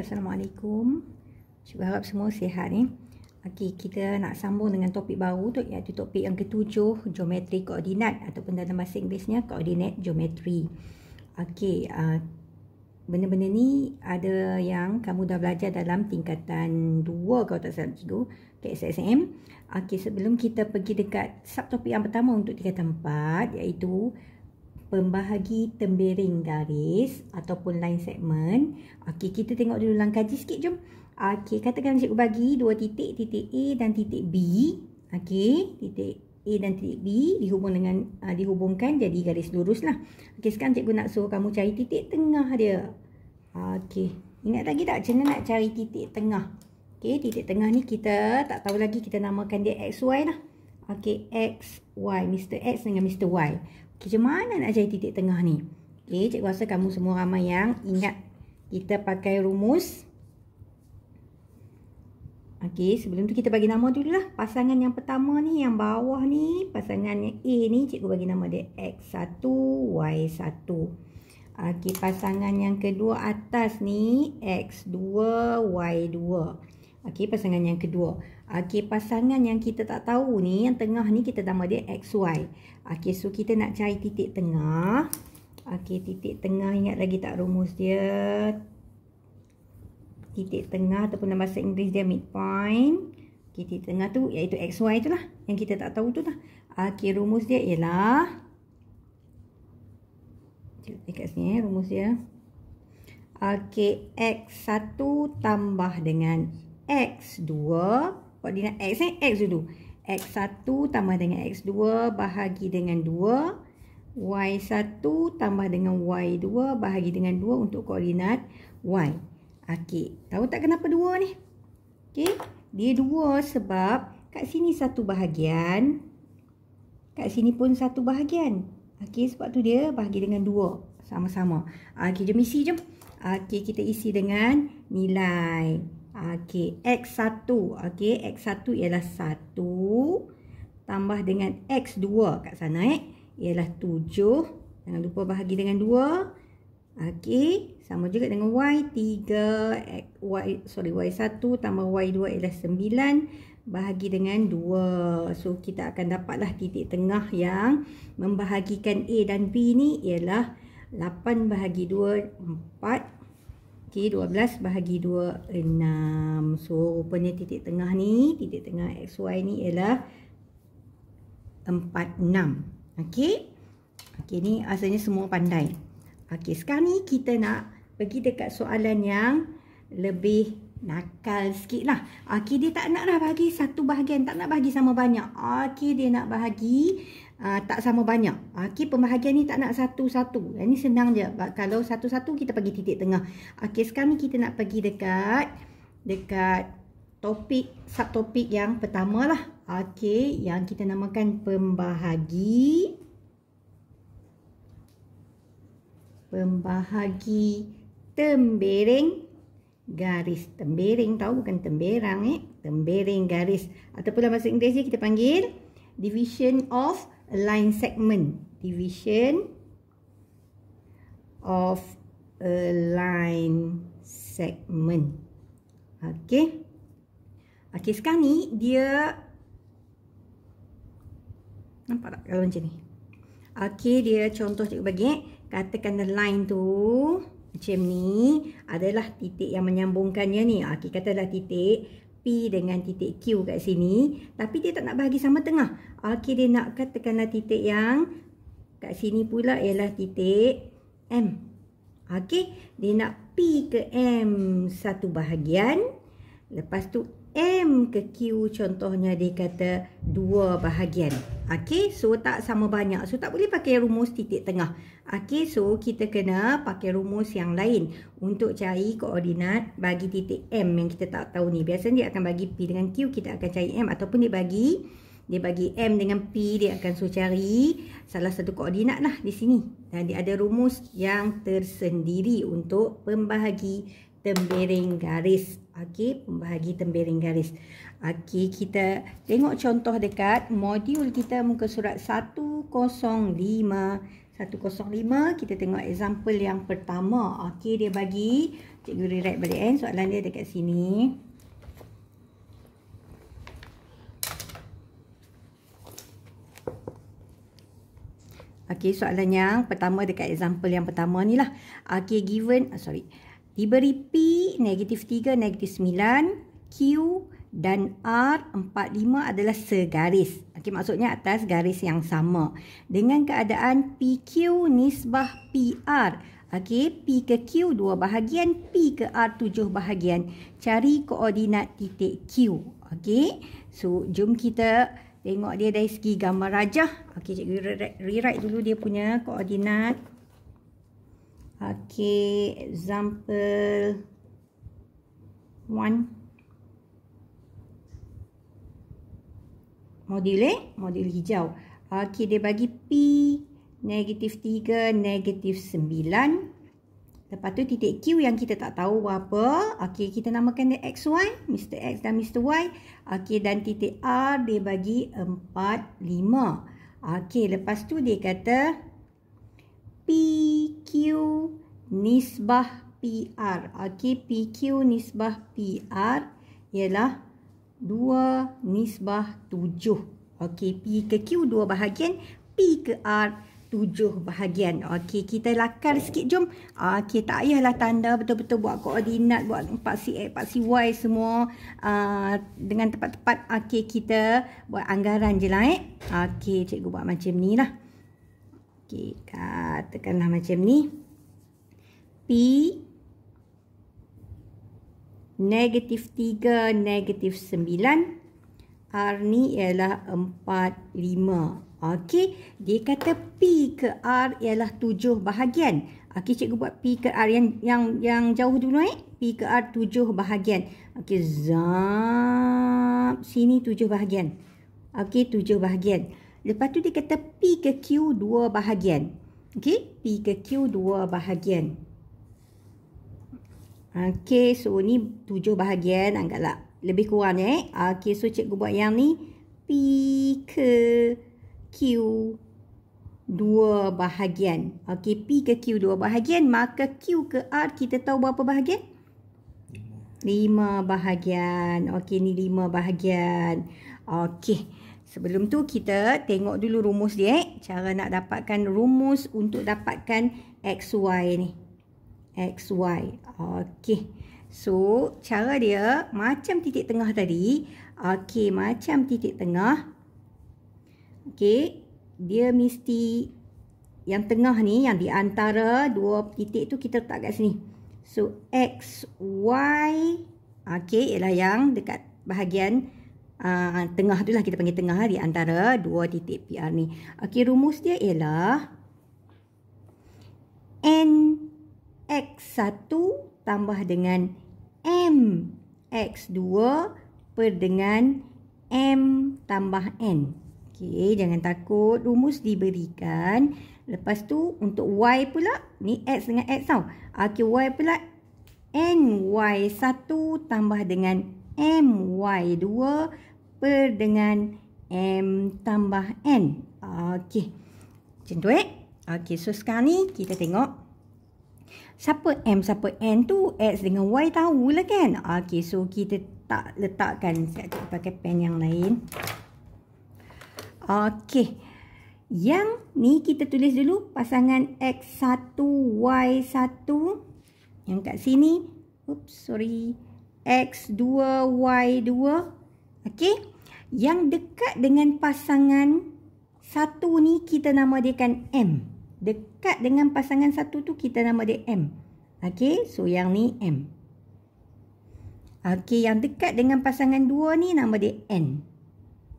Assalamualaikum. Cuba harap semua sihat ni. Okey, kita nak sambung dengan topik baru tu, iaitu topik yang ke-7, geometri koordinat ataupun dalam bahasa Inggerisnya coordinate geometry. Okey, benda-benda ni ada yang kamu dah belajar dalam tingkatan 2 kalau tak salah cikgu, KSSM. Okey, sebelum kita pergi dekat subtopik yang pertama untuk tingkatan 4, iaitu pembahagi tembering garis ataupun line segment. Okey, kita tengok dulu langkaji sikit, jom. Okey, katakan cikgu bagi dua titik, titik A dan titik B. Okey, titik A dan titik B dihubungkan jadi garis lurus lah. Okey, sekarang cikgu nak suruh kamu cari titik tengah dia. Okey, ingat lagi tak cara nak cari titik tengah? Okey, titik tengah ni kita tak tahu lagi, kita namakan dia XY lah. Okey, XY, Mr. X dengan Mr. Y. Okey, macam mana nak cari titik tengah ni? Okey, cikgu rasa kamu semua ramai yang ingat kita pakai rumus. Okey, sebelum tu kita bagi nama dulu lah. Pasangan yang pertama ni, yang bawah ni, pasangan yang A ni, cikgu bagi nama dia X1, Y1. Okey, pasangan yang kedua atas ni, X2, Y2. Okey, pasangan yang kedua. Okey, pasangan yang kita tak tahu ni, yang tengah ni kita nama dia XY. Okey, so kita nak cari titik tengah. Okey, titik tengah, ingat lagi tak rumus dia? Titik tengah ataupun dalam bahasa Inggeris dia midpoint. Okey, titik tengah tu iaitu XY tu lah, yang kita tak tahu tu lah. Okey, rumus dia ialah, dekat sini rumus dia. Okey, X1 tambah dengan X2, koordinat X X dulu. X1 tambah dengan X2 bahagi dengan 2. Y1 tambah dengan Y2 bahagi dengan 2 untuk koordinat Y. Okey, tahu tak kenapa 2 ni? Okey, dia 2 sebab kat sini satu bahagian, kat sini pun satu bahagian. Okey, sebab tu dia bahagi dengan 2 sama-sama. Okey, jom isi jom. Okey, kita isi dengan nilai. Okey, X1. Okey, X1 ialah 1 tambah dengan X2 kat sana ialah 7. Jangan lupa bahagi dengan 2. Okey, sama juga dengan Y3. Y1 tambah Y2 ialah 9 bahagi dengan 2. So, kita akan dapatlah titik tengah yang membahagikan A dan B ni ialah 8 bahagi 2, 4. Okey, 12 bahagi 2, 6. So, rupanya titik tengah ni, titik tengah XY ni ialah 4, 6. Okey. Okey, ni asalnya semua pandai. Okey, sekarang ni kita nak pergi dekat soalan yang lebih nakal sikit lah. Okey, dia tak nak dah bagi satu bahagian, tak nak bagi sama banyak. Okey, dia nak bahagi tak sama banyak. Okey, pembahagian ni tak nak satu-satu. Yang ni senang je. Kalau satu-satu kita bagi titik tengah. Okey, sekarang ni kita nak pergi dekat topik, subtopik yang pertama lah. Okey, yang kita namakan pembahagi tembering garis. Tembering, tahu bukan temberang tembering garis. Ataupun dalam bahasa Inggeris kita panggil division of a line segment. Division of a line segment. Okey. Okey, sekarang ni dia nampak tak kalau macam ni? Okey, dia contoh cikgu bagi katakan line tu macam ni adalah titik yang menyambungkannya ni. Okey, katalah titik P dengan titik Q kat sini, tapi dia tak nak bahagi sama tengah. Okey, dia nak katakanlah titik yang kat sini pula ialah titik M. Okey, dia nak P ke M satu bahagian, lepas tu M ke Q contohnya dia kata 2 bahagian. Okey, so tak sama banyak. So tak boleh pakai rumus titik tengah. Okey, so kita kena pakai rumus yang lain untuk cari koordinat bagi titik M yang kita tak tahu ni. Biasanya dia akan bagi P dengan Q, kita akan cari M, ataupun dia bagi M dengan P, dia akan suruh cari salah satu koordinat lah di sini. Dan dia ada rumus yang tersendiri untuk pembahagi tembering garis. Okey, pembahagi tembering garis. Okey, kita tengok contoh dekat modul kita muka surat 105 105. Kita tengok example yang pertama. Okey, dia bagi, cikgu rewrite balik soalan dia dekat sini. Okey, soalan yang pertama dekat example yang pertama ni lah. Okey, given, diberi P -3, -9, Q dan R 45 adalah segaris. Okey, maksudnya atas garis yang sama. Dengan keadaan PQ nisbah PR. Okey, P ke Q 2 bahagian, P ke R 7 bahagian. Cari koordinat titik Q. Okey, so jom kita tengok dia dari segi gambar rajah. Okey, cikgu rewrite dulu dia punya koordinat. Okey, example 1. Modul hijau. Okey, dia bagi P -3, -9. Lepas tu titik Q yang kita tak tahu apa. Okey, kita namakan dia XY, Mr. X dan Mr. Y. Okey, dan titik R dia bagi 45. Okey, lepas tu dia kata PQ nisbah PR. Okey, PQ nisbah PR ialah 2/7. Okey, P ke Q 2 bahagian, P ke R 7 bahagian. Okey, kita lakar sikit jom. Okey, tak payahlah tanda betul-betul buat koordinat, buat paksi X, paksi Y semua dengan tepat-tepat. Okey, kita buat anggaran je lah Okey, cikgu buat macam ni lah. Okey, katakanlah macam ni. P -3, -9. R ni ialah 45. Okey, dia kata P ke R ialah 7 bahagian. Okey, cikgu buat P ke R yang jauh dulu P ke R 7 bahagian. Okey, zap. Sini 7 bahagian. Okey, 7 bahagian. Lepas tu dia kata P ke Q 2 bahagian. Okey, P ke Q 2 bahagian. Okey, so ni 7 bahagian, anggaplah lebih kurang Okey, so cikgu buat yang ni P ke Q 2 bahagian. Okey, P ke Q 2 bahagian, maka Q ke R kita tahu berapa bahagian? 5 bahagian. Okey, ni 5 bahagian. Okey, sebelum tu kita tengok dulu rumus dia cara nak dapatkan rumus untuk dapatkan XY ni. XY. Okey. So, cara dia macam titik tengah tadi. Okey, macam titik tengah. Okey, dia mesti yang tengah ni, yang di antara dua titik tu kita letak kat sini. So, XY. Okey, ialah yang dekat bahagian tengah tu lah, kita panggil tengah di antara dua titik PR ni. Okey, rumus dia ialah N X1 tambah dengan M X2 per dengan M tambah N. Okey, jangan takut, rumus diberikan. Lepas tu untuk Y pula, ni X dengan X tau. Okey, Y pula NY1 tambah dengan MY2 per dengan M tambah N. Okey, macam tu Okey, so sekarang ni kita tengok siapa M, siapa N tu, X dengan Y tahulah kan. Okey, so kita tak letakkan, saya pakai pen yang lain. Okey, yang ni kita tulis dulu pasangan X1, Y1. Yang kat sini, X2, Y2. Okey, yang dekat dengan pasangan satu ni kita namakan M. Dekat dengan pasangan satu tu kita nama dia M. Okey, so yang ni M. Okey, yang dekat dengan pasangan dua ni nama dia N.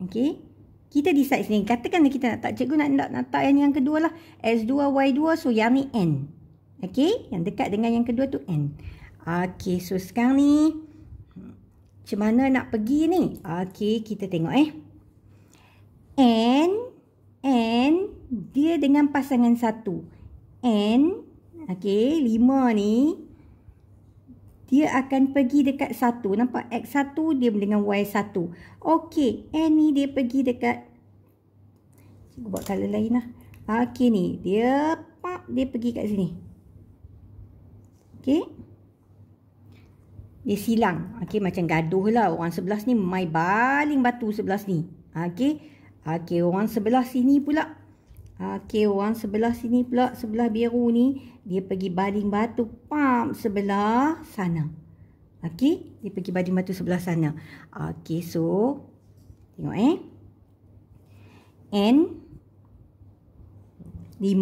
Okey, kita decide sini. Katakanlah kita nak tak, cikgu nak letak yang kedua lah. S2, Y2, so yang ni N. Okey, yang dekat dengan yang kedua tu N. Okey, so sekarang ni macam mana nak pergi ni? Okey, kita tengok N dia dengan pasangan satu. N, okey, 5 ni dia akan pergi dekat 1. Nampak? X1 dia dengan Y1. Okey, N ni dia pergi dekat, cikgu buat color lain lah. Okey ni, dia pergi kat sini. Okey. Dia silang. Okey, macam gaduh lah. Orang sebelah ni mai baling batu sebelah sini. Okey. Okey, orang sebelah sini pula. Okey, orang sebelah sini pula, sebelah biru ni, dia pergi baling batu sebelah sana. Okey, dia pergi baling batu sebelah sana. Okey, so tengok N 5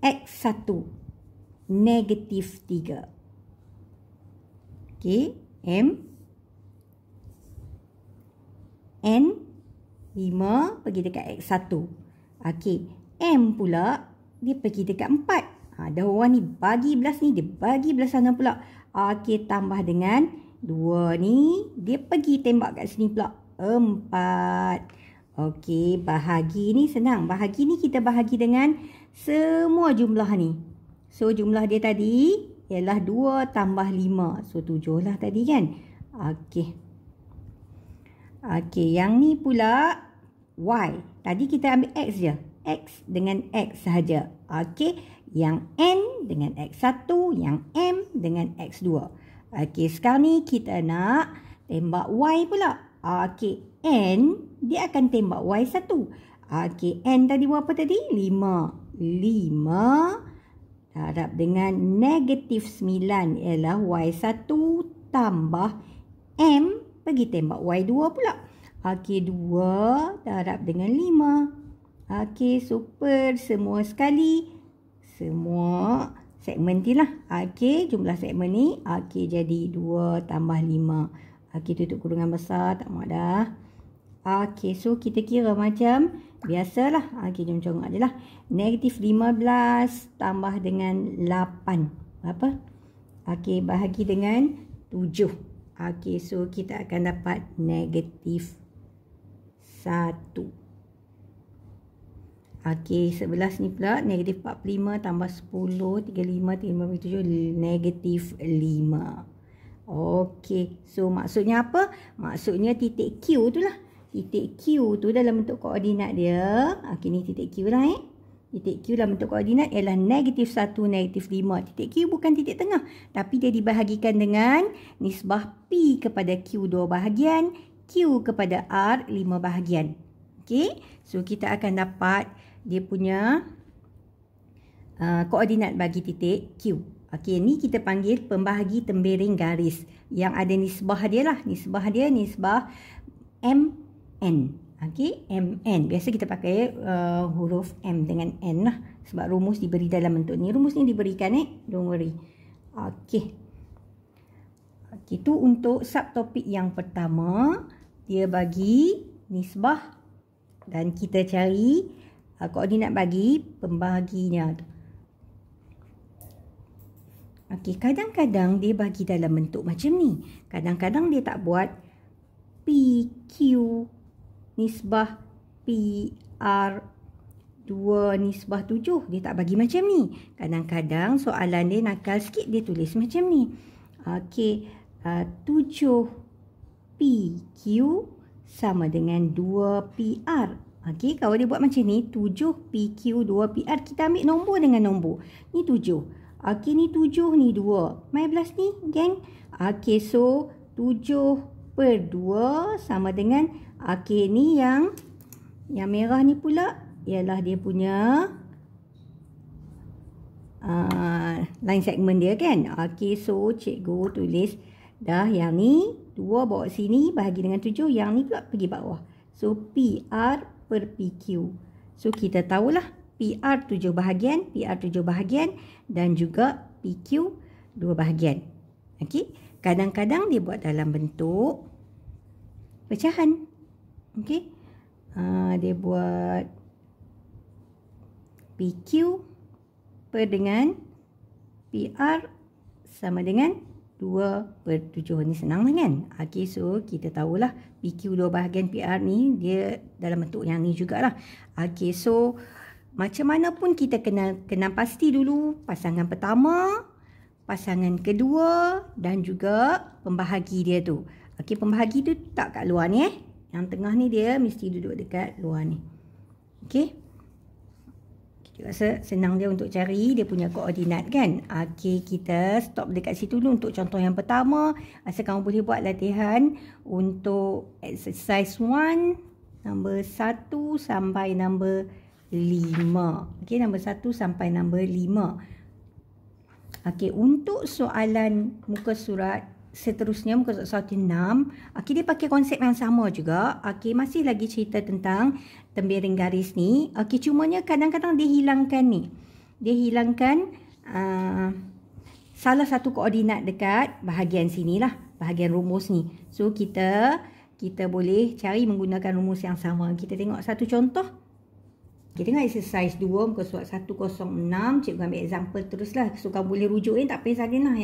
X1 negatif 3. Okey, N 5 pergi dekat X1. Okey, M pula dia pergi dekat 4. Dah orang ni bagi belah sini, dia bagi belah sana pula. Okey, tambah dengan 2 ni, dia pergi tembak kat sini pula. 4. Okey, bahagi ni senang. Bahagi ni kita bahagi dengan semua jumlah ni. So, jumlah dia tadi ialah 2 tambah 5. So, 7 lah tadi kan. Okey. Okey, yang ni pula Y. Tadi kita ambil X je. X dengan X sahaja. Okey, yang N dengan X1, yang M dengan X2. Okey, sekarang ni kita nak tembak Y pula. Okey, N dia akan tembak Y1. Okey, N tadi berapa tadi? 5. 5 darab dengan negatif 9 ialah Y1 tambah M pergi tembak Y2 pula. Okey, 2 darab dengan 5. Okey, super. Semua sekali. Semua segmen ni lah. Okey, jumlah segmen ni. Okey, jadi 2 tambah 5. Okey, tutup kurungan besar. Tak muat dah. Okey, so kita kira macam biasalah. Okey, jom congak je lah. Negatif 15 tambah dengan 8. Berapa? Okey, bahagi dengan 7. Okey, so kita akan dapat negatif 1. Okey, sebelah sini pula negatif 45 tambah 10, 35, 37, negatif 5. Okey, so maksudnya apa? Maksudnya titik Q tu lah. Titik Q tu dalam bentuk koordinat dia. Okey, ni titik Q lah Titik Q dalam bentuk koordinat ialah negatif 1, negatif 5. Titik Q bukan titik tengah. Tapi dia dibahagikan dengan nisbah P kepada Q 2 bahagian. Q kepada R 5 bahagian. Okey. So, kita akan dapat dia punya koordinat bagi titik Q. Okey. Ni kita panggil pembahagi tembiring garis. Yang ada nisbah dia lah. Nisbah dia nisbah MN. Okey. MN. Biasa kita pakai huruf M dengan N lah. Sebab rumus diberi dalam bentuk ni. Rumus ni diberikan Don't worry. Okey. Okey. Itu untuk subtopik yang pertama. Dia bagi nisbah dan kita cari koordinat bagi pembahaginya. Okey, kadang-kadang dia bagi dalam bentuk macam ni. Kadang-kadang dia tak buat PQ nisbah PR 2 nisbah 7. Dia tak bagi macam ni. Kadang-kadang soalan dia nakal sikit, dia tulis macam ni. Okey, 7 PQ sama dengan 2PR. Okey, kalau dia buat macam ni, 7PQ 2PR, kita ambil nombor dengan nombor. Ni 7. Okey, ni 7, ni 2. Mai belas ni, geng. Okey, so 7 per 2 sama dengan, okey, ni yang merah ni pula ialah dia punya line segmen dia kan. Okey, so cikgu tulis dah yang ni 2 bawa sini bahagi dengan 7, yang ni pula pergi bawah. So PR per PQ. So kita tahulah PR 7 bahagian, PR 7 bahagian dan juga PQ 2 bahagian. Okey, kadang-kadang dia buat dalam bentuk pecahan. Okey. Dia buat PQ per dengan PR sama dengan 2 per 7. Ni senang lah kan? Okey, so kita tahulah PQ 2 bahagian PR ni dia dalam bentuk yang ni jugalah. Okey, so macam mana pun kita kena pasti dulu pasangan pertama, pasangan kedua dan juga pembahagi dia tu. Okey, pembahagi tu tak kat luar ni Yang tengah ni dia mesti duduk dekat luar ni. Okey. Cikgu rasa senang dia untuk cari dia punya koordinat kan. Okey, kita stop dekat situ dulu untuk contoh yang pertama. Rasa kamu boleh buat latihan untuk exercise 1, nombor 1 sampai nombor 5. Okey, nombor 1 sampai nombor 5. Okey, untuk soalan muka surat seterusnya, muka surat 6, okey, dia pakai konsep yang sama juga. Okey, masih lagi cerita tentang tembiring garis ni. Okey, cumanya kadang-kadang dia hilangkan ni. Dia hilangkan salah satu koordinat dekat bahagian sini lah, bahagian rumus ni. So, kita boleh cari menggunakan rumus yang sama. Kita tengok satu contoh. Kita tengok exercise 2, muka surat 106. Cikgu ambil example teruslah. So, kamu boleh rujuk tak payah salin lah.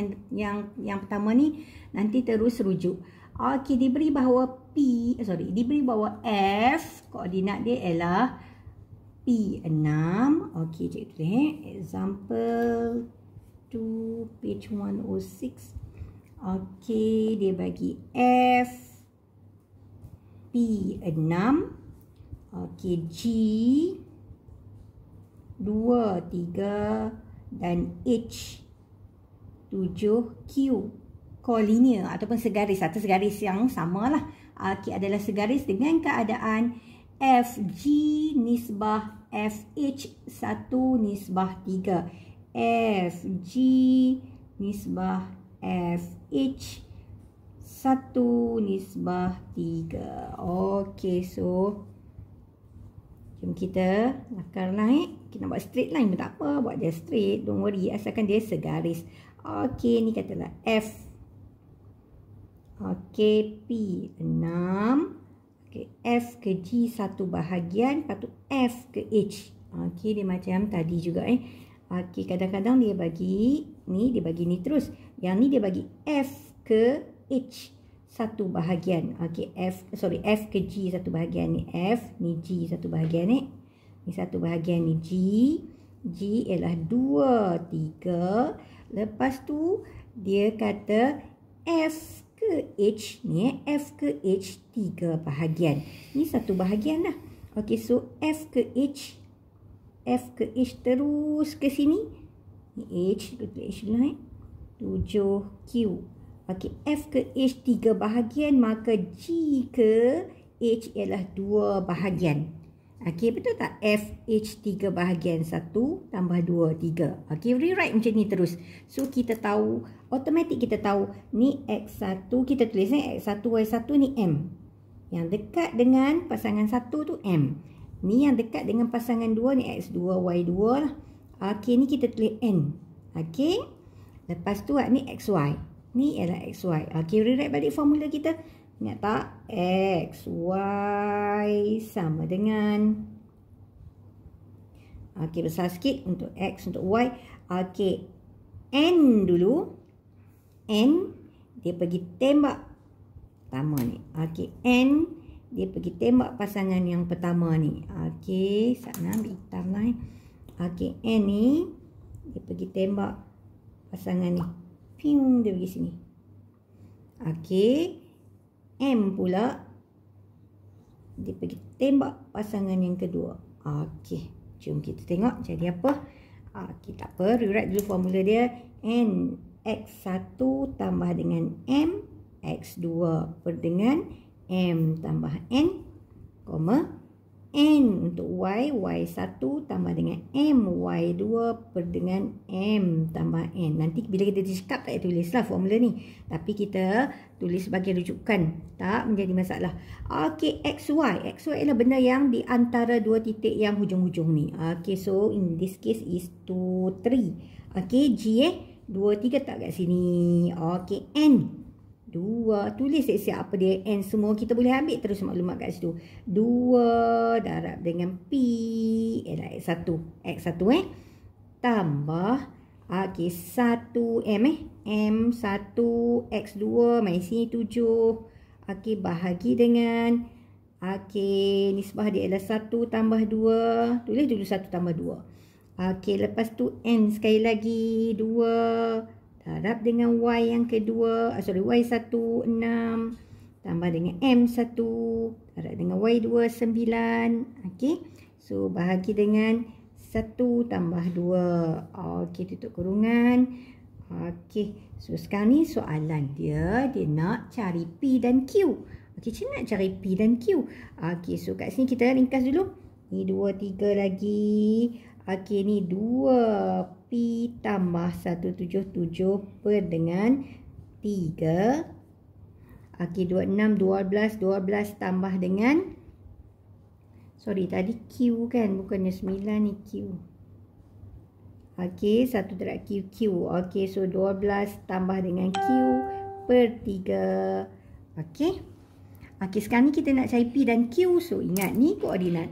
Yang pertama ni, nanti terus rujuk. Okey, diberi bahawa diberi bahawa F, koordinat dia ialah P6. Okey, cikgu tulis example 2, page 106. Okey, dia bagi F P6. Okey, G 2, 3 dan H 7, Q kolinear ataupun segaris atau segaris yang sama lah. Okey, adalah segaris dengan keadaan FG nisbah FH 1 nisbah 3. FG nisbah FH 1 nisbah 3. Okey, so jom kita lakarlah. Kita nak buat straight line pun tak apa. Buat dia straight. Don't worry. Asalkan dia segaris. Okey, ni katalah F. Okey, P6. Okey, F ke G satu bahagian. Lepas tu F ke H. Okey, dia macam tadi juga Okey, kadang-kadang dia bagi ni, dia bagi ni terus. Yang ni dia bagi F ke H satu bahagian. Okey, F ke G satu bahagian ni F, ni G satu bahagian ni. Ni satu bahagian ni G. G ialah 2, 3. Lepas tu dia kata F ke H ni F ke H 3 bahagian. Ni satu bahagian lah. Okey, so F ke H terus ke sini. Ni H, H lah 7Q. Okey, F ke H 3 bahagian, maka G ke H ialah 2 bahagian. Okey, betul tak? F, H 3 bahagian. 1 tambah 2, 3. Okey, rewrite macam ni terus. So, kita tahu, automatik kita tahu, ni X1, kita tulis X1, Y1 ni M. Yang dekat dengan pasangan 1 tu M. Ni yang dekat dengan pasangan 2 ni X2, Y2 lah. Okey, ni kita tulis N. Okey, lepas tu ni XY. Ni ialah XY. Okey, rewrite balik formula kita. Ingat tak? X, Y sama dengan. Okey, besar sikit untuk X, untuk Y. Okey, N dulu. N, dia pergi tembak pertama ni. Okey, N, dia pergi tembak pasangan yang pertama ni. Okey, sana ambil hitam lah. Okey, N ni, dia pergi tembak pasangan ni. Piung, dia pergi sini. Okey, M pula dia pergi tembak pasangan yang kedua. Okey, jom kita tengok jadi apa. Okey, tak apa, rewrite dulu formula dia. N X1 tambah dengan M X2 per dengan M tambah N, N untuk Y, Y1 tambah dengan M, Y2 per dengan M tambah N. Nanti bila kita cakap tak payah tulislah formula ni. Tapi kita tulis sebagai rujukan. Tak menjadi masalah. Okey, XY. XY ialah benda yang di antara dua titik yang hujung-hujung ni. Okey, so in this case is 2, 3. Okey, G 2, 3 tak kat sini. Okey, N 2. Tulis siap apa dia N semua. Kita boleh ambil terus maklumat kat situ. 2 darab dengan P ialah X1. X1 tambah. Okey, 1 M M 1 X2 mai sini 7. Okey, bahagi dengan. Okey, nisbah dia ialah 1 tambah 2. Tulis dulu 1 tambah 2. Okey, lepas tu N sekali lagi 2. Darab dengan Y yang kedua, Y1 6 tambah dengan M1 darab dengan Y2 9. Okey. So bahagi dengan 1 tambah 2. Okey, tutup kurungan. Okey, so sekarang ni soalan dia nak cari P dan Q. Okey, macam nak cari P dan Q? Okey, so kat sini kita ringkas dulu. Ni 2, 3 lagi. Okey, ni 2 P tambah 177 per dengan 3. Okey, 26, 12, 12 tambah dengan, sorry, tadi Q kan, bukannya 9 ni Q. Okey, 1 darab Q. Okey, so 12 tambah dengan Q per 3. Okey. Okey, sekarang ni kita nak cari P dan Q. So, ingat ni koordinat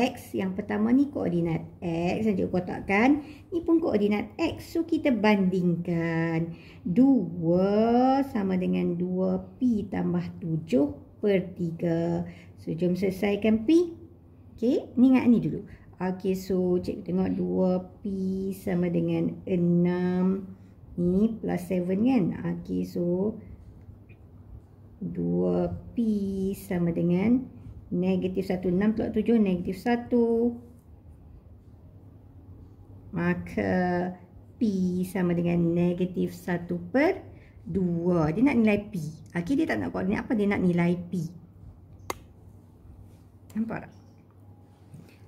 X. Yang pertama ni koordinat X. Saya kotakkan. Ni pun koordinat X. So, kita bandingkan. 2 sama dengan 2P tambah 7 per 3. So, jom selesaikan P. Okey, ni ingat ni dulu. Okey, so cikgu tengok 2P sama dengan 6. Ni plus 7 kan. Okey, so 2P sama dengan negatif 1. 6 plus 7 negatif 1. Maka P sama dengan negatif 1 per 2. Dia nak nilai P. Okey, dia tak nak koordinat apa, dia nak nilai P. Nampak tak?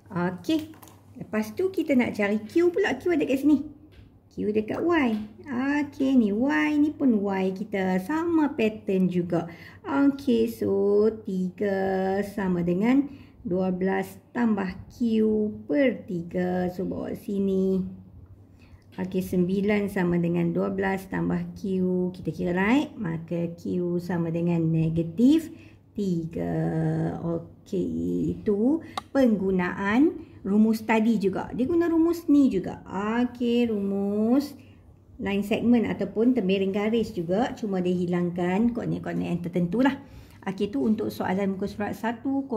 Okey. Lepas tu kita nak cari Q pula. Q ada kat sini. Q dekat Y. Okey, ni Y. Ni pun Y kita. Sama pattern juga. Okey, so 3 sama dengan 12 tambah Q per 3. So, bawa sini. Okey, 9 sama dengan 12 tambah Q. Kita kira right. Maka Q sama dengan negatif 3. Okey, itu penggunaan rumus tadi juga. Dia guna rumus ni juga. Okey, rumus line segment ataupun tembereng garis juga. Cuma dia hilangkan koordinat-koordinat yang tertentu lah. Okey, itu untuk soalan muka surat 106.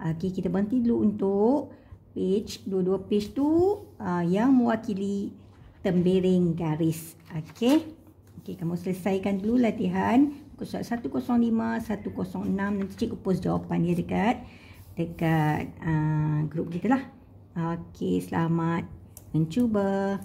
Okey, kita berhenti dulu untuk page. Dua-dua page tu yang mewakili tembereng garis. Okey. Okey, kamu selesaikan dulu latihan muka surat 105, 106. Nanti cikgu post jawapan dia dekat grup kita lah. Okey, selamat mencuba.